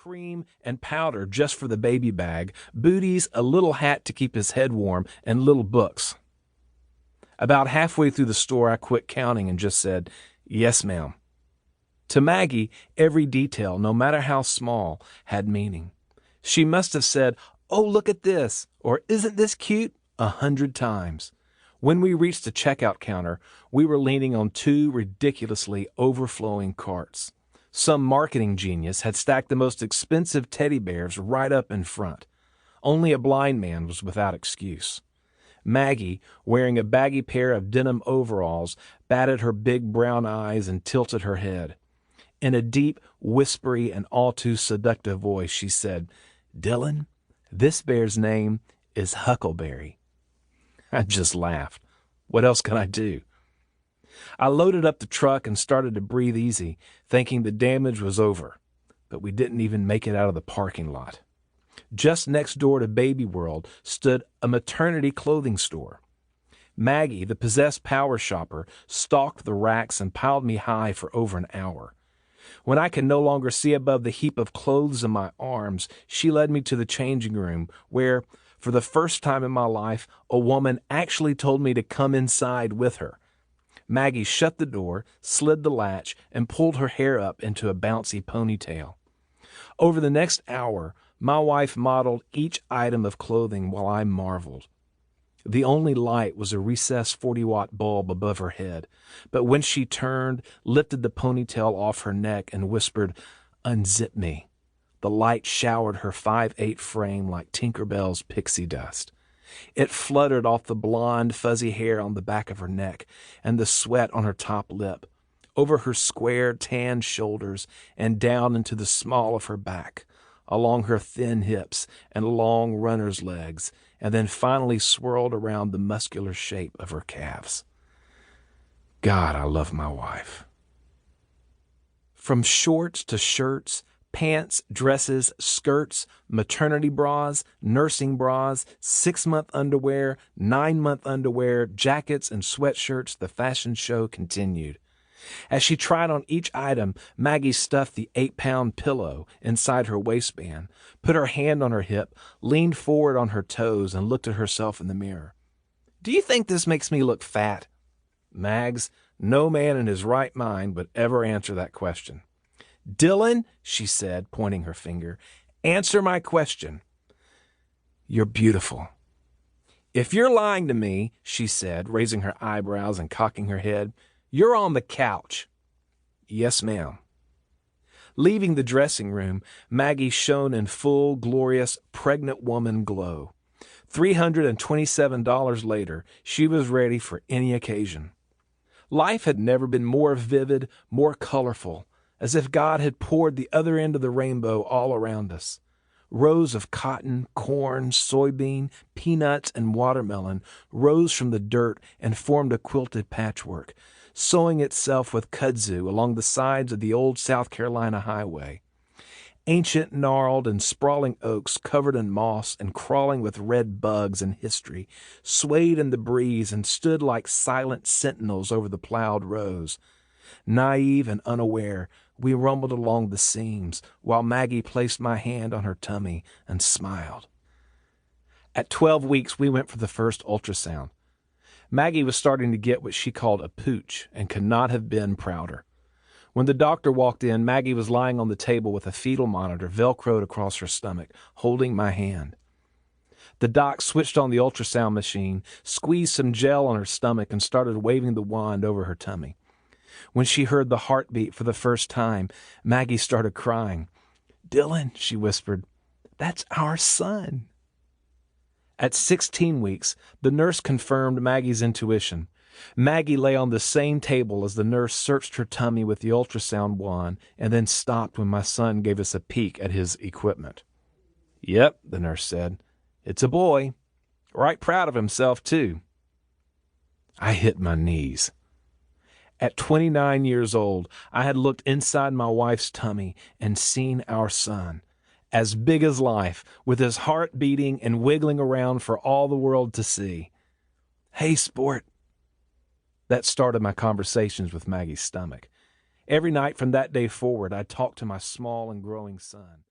cream and powder just for the baby bag, booties, a little hat to keep his head warm, and little books. About halfway through the store, I quit counting and just said, "Yes, ma'am." To Maggie, every detail, no matter how small, had meaning. She must have said, "Oh, look at this," or "Isn't this cute?" 100 times. When we reached the checkout counter, we were leaning on 2 ridiculously overflowing carts. Some marketing genius had stacked the most expensive teddy bears right up in front. Only a blind man was without excuse. Maggie, wearing a baggy pair of denim overalls, batted her big brown eyes and tilted her head. In a deep, whispery, and all too seductive voice, she said, "Dylan, this bear's name is Huckleberry." I just laughed. What else could I do? I loaded up the truck and started to breathe easy, thinking the damage was over. But we didn't even make it out of the parking lot. Just next door to Baby World stood a maternity clothing store. Maggie, the possessed power shopper, stalked the racks and piled me high for over an hour. When I could no longer see above the heap of clothes in my arms, she led me to the changing room where, for the first time in my life, a woman actually told me to come inside with her. Maggie shut the door, slid the latch, and pulled her hair up into a bouncy ponytail. Over the next hour, my wife modeled each item of clothing while I marveled. The only light was a recessed 40-watt bulb above her head, but when she turned, lifted the ponytail off her neck, and whispered, "Unzip me," the light showered her 5'8" frame like Tinkerbell's pixie dust. It fluttered off the blonde, fuzzy hair on the back of her neck and the sweat on her top lip, over her square, tanned shoulders and down into the small of her back, along her thin hips and long runner's legs, and then finally swirled around the muscular shape of her calves. God, I love my wife. From shorts to shirts, pants, dresses, skirts, maternity bras, nursing bras, 6-month underwear, 9-month underwear, jackets, and sweatshirts, the fashion show continued. As she tried on each item, Maggie stuffed the 8-pound pillow inside her waistband, put her hand on her hip, leaned forward on her toes, and looked at herself in the mirror. "Do you think this makes me look fat?" Mags, no man in his right mind would ever answer that question. "Dylan," she said, pointing her finger, "answer my question." "You're beautiful." "If you're lying to me," she said, raising her eyebrows and cocking her head, "you're on the couch." "Yes, ma'am." Leaving the dressing room, Maggie shone in full, glorious, pregnant woman glow. $327 later, she was ready for any occasion. Life had never been more vivid, more colorful, as if God had poured the other end of the rainbow all around us. Rows of cotton, corn, soybean, peanuts, and watermelon rose from the dirt and formed a quilted patchwork, sewing itself with kudzu along the sides of the old South Carolina highway. Ancient, gnarled, and sprawling oaks covered in moss and crawling with red bugs and history swayed in the breeze and stood like silent sentinels over the plowed rows. Naive and unaware, we rumbled along the seams while Maggie placed my hand on her tummy and smiled. At 12 weeks, we went for the first ultrasound. Maggie was starting to get what she called a pooch and could not have been prouder. When the doctor walked in, Maggie was lying on the table with a fetal monitor velcroed across her stomach, holding my hand. The doc switched on the ultrasound machine, squeezed some gel on her stomach, and started waving the wand over her tummy. When she heard the heartbeat for the first time, Maggie started crying. "Dylan," she whispered, "that's our son." At 16 weeks, the nurse confirmed Maggie's intuition. Maggie lay on the same table as the nurse searched her tummy with the ultrasound wand and then stopped when my son gave us a peek at his equipment. "Yep," the nurse said. "It's a boy. Right proud of himself, too." I hit my knees. At 29 years old, I had looked inside my wife's tummy and seen our son, as big as life, with his heart beating and wiggling around for all the world to see. "Hey, sport." That started my conversations with Maggie's stomach. Every night from that day forward, I talked to my small and growing son.